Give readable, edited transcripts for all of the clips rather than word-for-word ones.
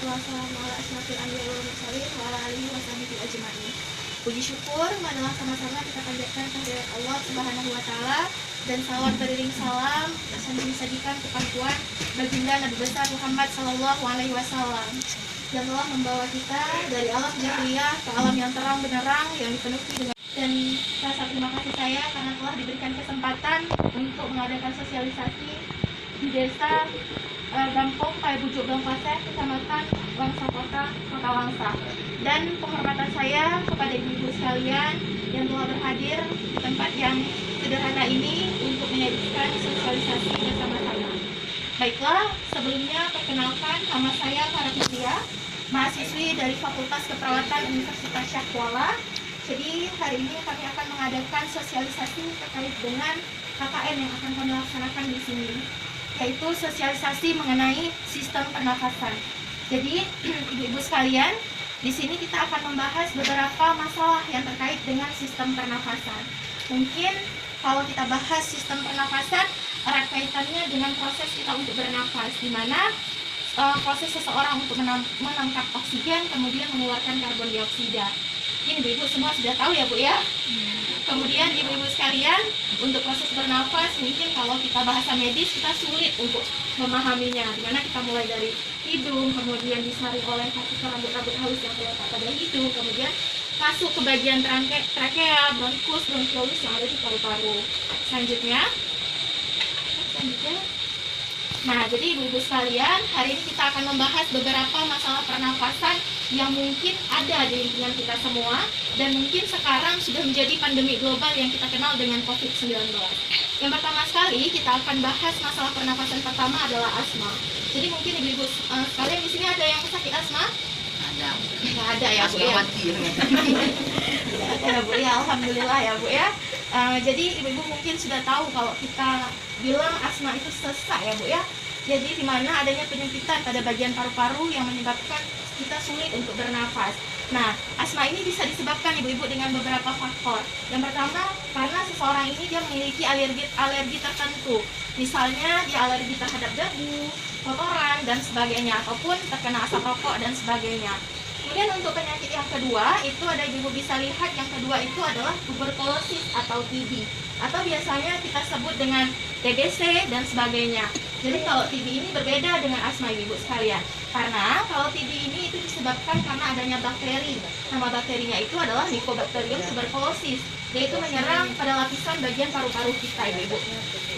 wassalatu wassalamu ala asyrofil anbiya'i wal mursalin wa ala alihi washabihi ajmain. Puji syukur marilah sama-sama kita panjatkan kehadirat Allah Subhanahu wa taala dan salawat beriring salam disajikan kepada Tuhan baginda Nabi besar Muhammad sallallahu alaihi wasallam yang telah membawa kita dari alam jahiliyah ke alam yang terang benderang yang dipenuhi dengan. Dan rasa terima kasih saya karena telah diberikan kesempatan untuk mengadakan sosialisasi di desa Gampong Payabujuk Bangpaseh, Kecamatan Wangsa Kota Wangsa. Dan penghormatan saya kepada ibu-ibu sekalian yang telah berhadir di tempat yang sederhana ini untuk menyajikan sosialisasi bersama-sama. Baiklah, sebelumnya perkenalkan nama saya Farah Fitria, mahasiswi dari Fakultas Keperawatan Universitas Syah Kuala. Jadi hari ini kami akan mengadakan sosialisasi terkait dengan KKN yang akan kami laksanakan di sini, yaitu sosialisasi mengenai sistem pernafasan. Jadi ibu-ibu sekalian, di sini kita akan membahas beberapa masalah yang terkait dengan sistem pernafasan. Mungkin kalau kita bahas sistem pernafasan, erat kaitannya dengan proses kita untuk bernafas, di mana proses seseorang untuk menangkap oksigen kemudian mengeluarkan karbon dioksida. Ini ibu-ibu semua sudah tahu ya Bu ya. Kemudian ibu-ibu sekalian, untuk proses bernafas mungkin kalau kita bahasa medis kita sulit untuk memahaminya, dimana kita mulai dari hidung, kemudian disaring oleh partikel rambut-rambut halus yang terletak pada hidung, kemudian masuk ke bagian trakea, bronkus, bronkiolus yang ada di paru-paru. Selanjutnya, nah jadi ibu-ibu sekalian, hari ini kita akan membahas beberapa masalah pernafasan yang mungkin ada di lingkungan kita semua dan mungkin sekarang sudah menjadi pandemi global yang kita kenal dengan COVID-19. Yang pertama sekali kita akan bahas masalah pernafasan pertama adalah asma. Jadi mungkin ibu-ibu sekalian di sini ada yang sakit asma? Ada. Nggak ada ya Bu ya? Ya Bu ya, alhamdulillah ya Bu ya. Jadi ibu-ibu mungkin sudah tahu kalau kita bilang asma itu sesak ya Bu ya. Jadi di mana adanya penyempitan pada bagian paru-paru yang menyebabkan kita sulit untuk bernafas. Nah, asma ini bisa disebabkan ibu-ibu dengan beberapa faktor. Yang pertama, karena seseorang ini dia memiliki alergi tertentu. Misalnya dia alergi terhadap debu, kotoran dan sebagainya, ataupun terkena asap rokok dan sebagainya. Kemudian untuk penyakit yang kedua, itu ada ibu bisa lihat yang kedua itu adalah tuberkulosis atau TB, atau biasanya kita sebut dengan TBC dan sebagainya. Jadi kalau TB ini berbeda dengan asma ibu sekalian, karena kalau TB ini itu disebabkan karena adanya bakteri. Nama bakterinya itu adalah Mycobacterium tuberculosis, yaitu menyerang pada lapisan bagian paru-paru kita ibu.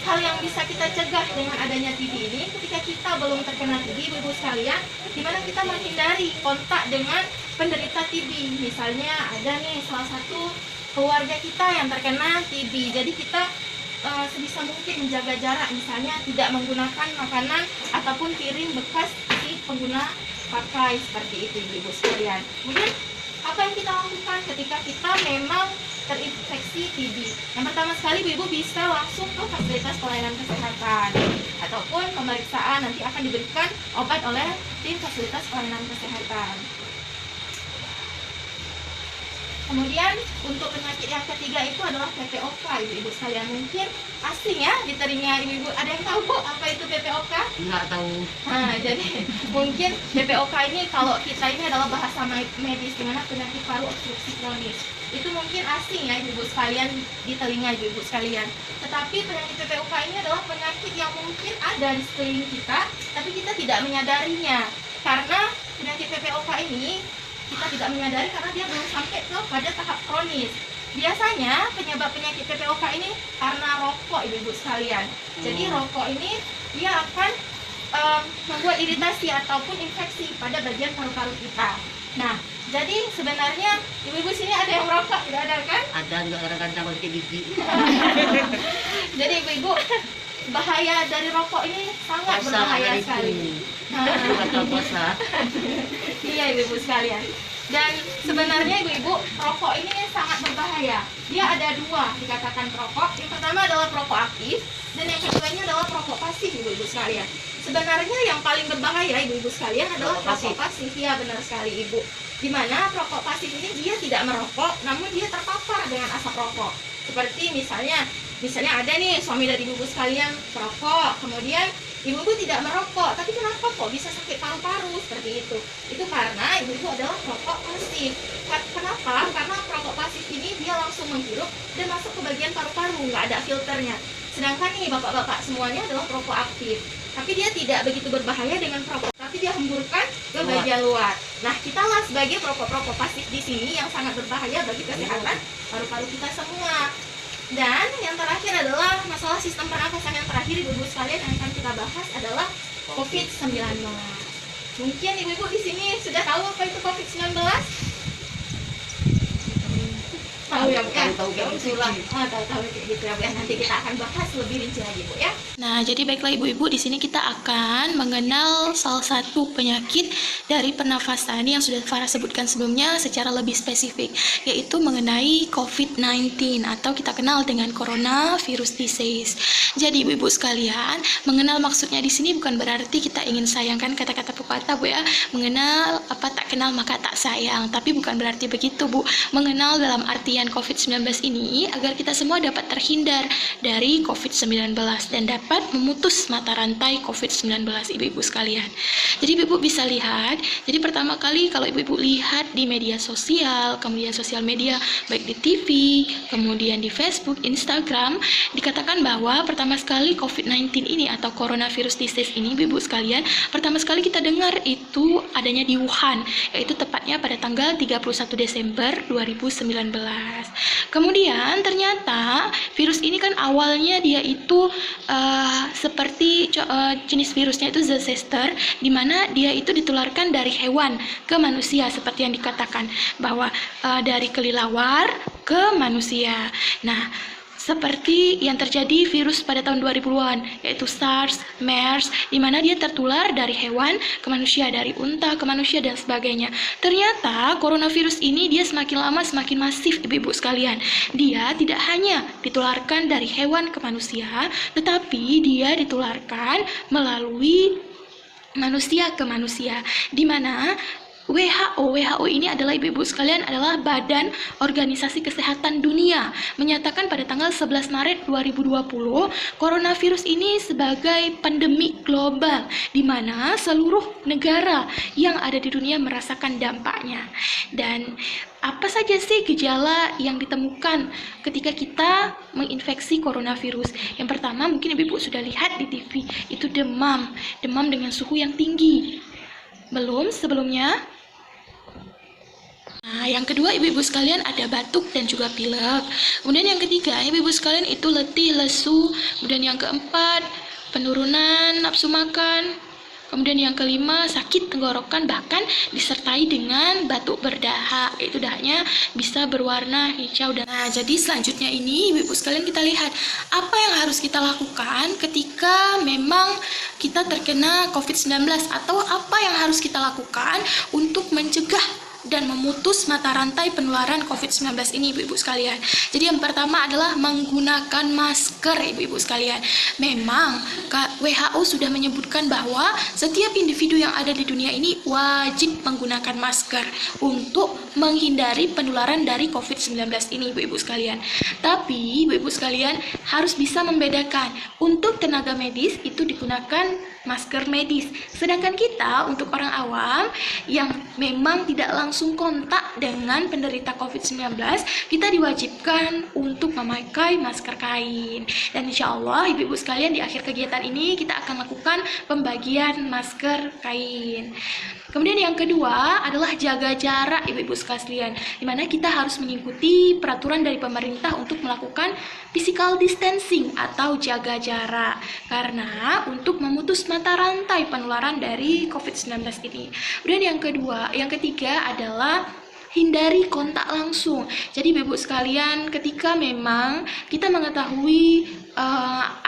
Hal yang bisa kita cegah dengan adanya TB ini ketika kita belum terkena TB ibu sekalian, di mana kita menghindari kontak dengan penderita TB. Misalnya ada nih salah satu keluarga kita yang terkena TB, jadi kita sebisa mungkin menjaga jarak, misalnya tidak menggunakan makanan ataupun piring bekas si pengguna pakai, seperti itu ibu sekalian. Kemudian apa yang kita lakukan ketika kita memang terinfeksi TB? Yang pertama sekali ibu bisa langsung ke fasilitas pelayanan kesehatan ataupun pemeriksaan, nanti akan diberikan obat oleh tim fasilitas pelayanan kesehatan. Kemudian untuk penyakit yang ketiga itu adalah PPOK ibu-ibu sekalian. Mungkin asing ya di telinga ibu-ibu. Ada yang tahu Bu apa itu PPOK? Nggak tahu. Nah, jadi mungkin PPOK ini kalau kita ini adalah bahasa medis, dimana penyakit paru obstruksi kronis. Itu mungkin asing ya ibu-ibu sekalian di telinga ibu-ibu sekalian. Tetapi penyakit PPOK ini adalah penyakit yang mungkin ada di sekeliling kita, tapi kita tidak menyadarinya. Karena penyakit PPOK ini kita tidak menyadari karena dia belum sampai pada tahap kronis. Biasanya penyebab penyakit PPOK ini karena rokok ibu-ibu sekalian. Jadi rokok ini dia akan membuat iritasi ataupun infeksi pada bagian paru-paru kita. Nah, jadi sebenarnya ibu-ibu sini ada yang merokok, tidak ada kan? Ada, juga kadang-kadang pakai gigi. Jadi ibu-ibu, bahaya dari rokok ini sangat berbahaya sekali. Iya ibu-ibu sekalian. Dan sebenarnya ibu-ibu, rokok ini sangat berbahaya. Dia ada dua dikatakan perokok. Yang pertama adalah perokok aktif, dan yang keduanya adalah perokok pasif ibu-ibu sekalian. Sebenarnya yang paling berbahaya ibu-ibu sekalian adalah perokok pasif. Ya benar sekali ibu. Dimana perokok pasif ini dia tidak merokok, namun dia terpapar dengan asap rokok. Seperti misalnya ada nih suami dari ibu sekalian perokok, kemudian ibu-ibu tidak merokok, tapi kenapa kok bisa sakit paru-paru seperti itu? Itu karena ibu-ibu adalah perokok pasif. Kenapa? Karena perokok pasif ini dia langsung menghirup dan masuk ke bagian paru-paru, nggak ada filternya. Sedangkan nih bapak-bapak semuanya adalah perokok aktif, tapi dia tidak begitu berbahaya dengan perokok, tapi dia hemburkan ke bagian luar. Nah, kita lah sebagai perokok-perokok pasif di sini yang sangat berbahaya bagi kesehatan paru-paru kita semua. Dan yang terakhir adalah masalah sistem pernafasan yang terakhir, ibu-ibu sekalian, yang akan kita bahas adalah COVID-19. Mungkin ibu-ibu di sini sudah tahu apa itu COVID-19? Tahu ya, Bu ya? Tahu kayak gitu ya, Bu ya. Nanti kita akan bahas lebih rinci lagi, Bu ya. Nah, jadi baiklah ibu-ibu, di sini kita akan mengenal salah satu penyakit dari pernafasan yang sudah Farah sebutkan sebelumnya secara lebih spesifik, yaitu mengenai COVID-19 atau kita kenal dengan coronavirus disease. Jadi ibu-ibu sekalian, mengenal maksudnya di sini bukan berarti kita ingin sayangkan kata-kata pepatah, Bu ya. Mengenal apa tak kenal maka tak sayang, tapi bukan berarti begitu, Bu. Mengenal dalam artian COVID-19 ini agar kita semua dapat terhindar dari COVID-19 dan dapat memutus mata rantai COVID-19, ibu-ibu sekalian. Jadi ibu-ibu bisa lihat, jadi pertama kali kalau ibu-ibu lihat di media sosial, kemudian sosial media baik di TV, kemudian di Facebook, Instagram, dikatakan bahwa pertama sekali COVID-19 ini atau coronavirus disease ini, ibu-ibu sekalian, pertama sekali kita dengar itu adanya di Wuhan, yaitu tepatnya pada tanggal 31 Desember 2019. Kemudian ternyata virus ini kan awalnya dia itu seperti jenis virusnya itu zoster, di mana dia itu ditularkan dari hewan ke manusia, seperti yang dikatakan bahwa dari kelelawar ke manusia. Nah, seperti yang terjadi virus pada tahun 2000-an, yaitu SARS, MERS, di mana dia tertular dari hewan ke manusia, dari unta ke manusia, dan sebagainya. Ternyata coronavirus ini dia semakin lama semakin masif, ibu-ibu sekalian. Dia tidak hanya ditularkan dari hewan ke manusia, tetapi dia ditularkan melalui manusia ke manusia, di mana WHO ini adalah ibu-ibu sekalian adalah Badan Organisasi Kesehatan Dunia menyatakan pada tanggal 11 Maret 2020 coronavirus ini sebagai pandemi global di mana seluruh negara yang ada di dunia merasakan dampaknya. Dan apa saja sih gejala yang ditemukan ketika kita menginfeksi coronavirus? Yang pertama mungkin ibu-ibu sudah lihat di TV, itu demam dengan suhu yang tinggi. Belum sebelumnya. Nah, yang kedua ibu-ibu sekalian ada batuk dan juga pilek. Kemudian yang ketiga ibu-ibu sekalian itu letih, lesu. Kemudian yang keempat penurunan nafsu makan. Kemudian yang kelima sakit tenggorokan, bahkan disertai dengan batuk berdahak, yaitu dahaknya bisa berwarna hijau. Nah, jadi selanjutnya ini ibu-ibu sekalian kita lihat apa yang harus kita lakukan ketika memang kita terkena COVID-19 atau apa yang harus kita lakukan untuk mencegah dan memutus mata rantai penularan COVID-19 ini, ibu-ibu sekalian. Jadi yang pertama adalah menggunakan masker, ibu-ibu sekalian. Memang WHO sudah menyebutkan bahwa setiap individu yang ada di dunia ini wajib menggunakan masker untuk menghindari penularan dari COVID-19 ini, ibu-ibu sekalian. Tapi ibu-ibu sekalian harus bisa membedakan. Untuk tenaga medis itu digunakan masker medis. Sedangkan kita untuk orang awam yang memang tidak langsung kontak dengan penderita COVID-19, kita diwajibkan untuk memakai masker kain. Dan insya Allah ibu-ibu sekalian di akhir kegiatan ini kita akan lakukan pembagian masker kain. Kemudian yang kedua adalah jaga jarak, ibu-ibu sekalian, di mana kita harus mengikuti peraturan dari pemerintah untuk melakukan physical distancing atau jaga jarak, karena untuk memutus mata rantai penularan dari COVID-19 ini. Kemudian yang ketiga adalah hindari kontak langsung. Jadi ibu-ibu sekalian, ketika memang kita mengetahui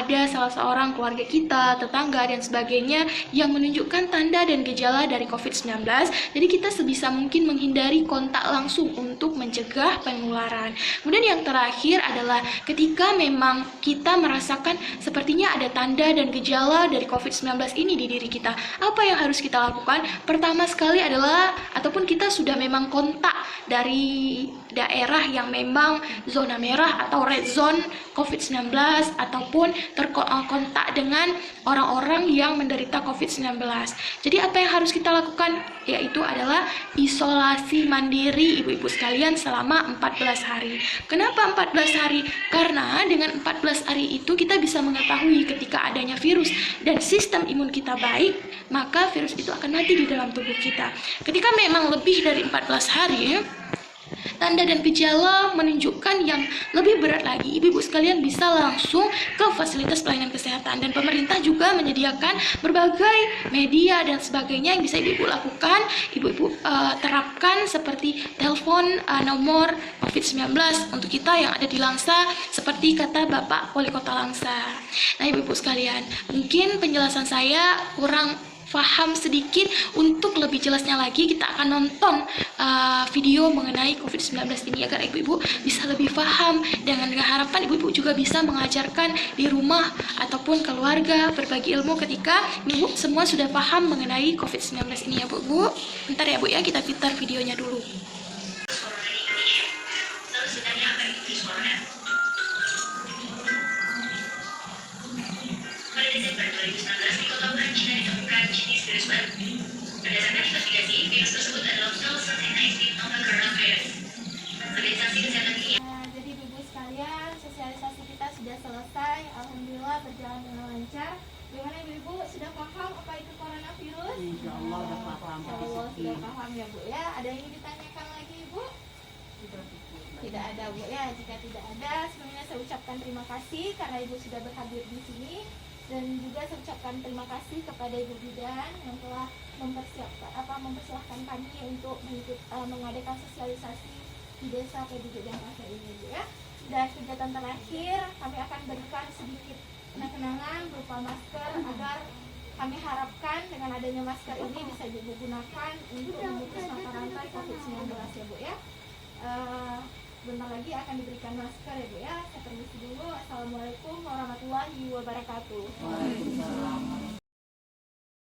ada salah seorang keluarga kita, tetangga dan sebagainya yang menunjukkan tanda dan gejala dari COVID-19, jadi kita sebisa mungkin menghindari kontak langsung untuk mencegah penularan. Kemudian yang terakhir adalah ketika memang kita merasakan sepertinya ada tanda dan gejala dari COVID-19 ini di diri kita, apa yang harus kita lakukan? Pertama sekali adalah ataupun kita sudah memang kontak dari daerah yang memang zona merah atau red zone COVID-19 ataupun terkontak dengan orang-orang yang menderita COVID-19. Jadi apa yang harus kita lakukan? Yaitu adalah isolasi mandiri ibu-ibu sekalian selama 14 hari. Kenapa 14 hari? Karena dengan 14 hari itu kita bisa mengetahui ketika adanya virus dan sistem imun kita baik, maka virus itu akan mati di dalam tubuh kita. Ketika memang lebih dari 14 hari, tanda dan gejala menunjukkan yang lebih berat lagi, ibu-ibu sekalian bisa langsung ke fasilitas pelayanan kesehatan. Dan pemerintah juga menyediakan berbagai media dan sebagainya yang bisa ibu-ibu lakukan, ibu-ibu terapkan, seperti telepon nomor COVID-19 untuk kita yang ada di Langsa, seperti kata Bapak Wali Kota Langsa. Nah ibu-ibu sekalian, mungkin penjelasan saya kurang paham sedikit. Untuk lebih jelasnya lagi kita akan nonton video mengenai COVID-19 ini agar ibu-ibu bisa lebih paham, dengan harapan ibu-ibu juga bisa mengajarkan di rumah ataupun keluarga, berbagi ilmu ketika ibu semua sudah paham mengenai COVID-19 ini ya Bu. Bentar ya Bu ya, kita putar videonya dulu. Pada Desember 2019 di kota Wuhan, China ditemukan jenis virus baru. Berdasarkan investigasi, virus tersebut adalah novel inactive novel coronavirus. Organisasi Kesehatan Dunia. Jadi ibu sekalian, sosialisasi kita sudah selesai. Alhamdulillah berjalan dengan lancar. Bagaimana ibu sudah paham apa itu coronavirus? Insya Allah sudah paham. Insya Allah sudah paham ya Bu ya. Ada yang ditanyakan lagi Ibu? Tidak ada Bu ya. Jika tidak ada, sebelumnya saya ucapkan terima kasih karena Ibu sudah berhadir di sini. Dan juga saya ucapkan terima kasih kepada Ibu Bidan yang telah mempersilahkan kami untuk mengadakan sosialisasi di desa PDG dan Pasar ini Bu ya. Dan kegiatan terakhir kami akan berikan sedikit kenang-kenangan berupa masker, agar kami harapkan dengan adanya masker ini bisa Ibu gunakan untuk memutus mata rantai COVID-19 ya Bu ya. Bentar lagi akan diberikan masker ya Bu ya. Saya permisi dulu. Assalamualaikum warahmatullahi wabarakatuh. Waalaikumsalam.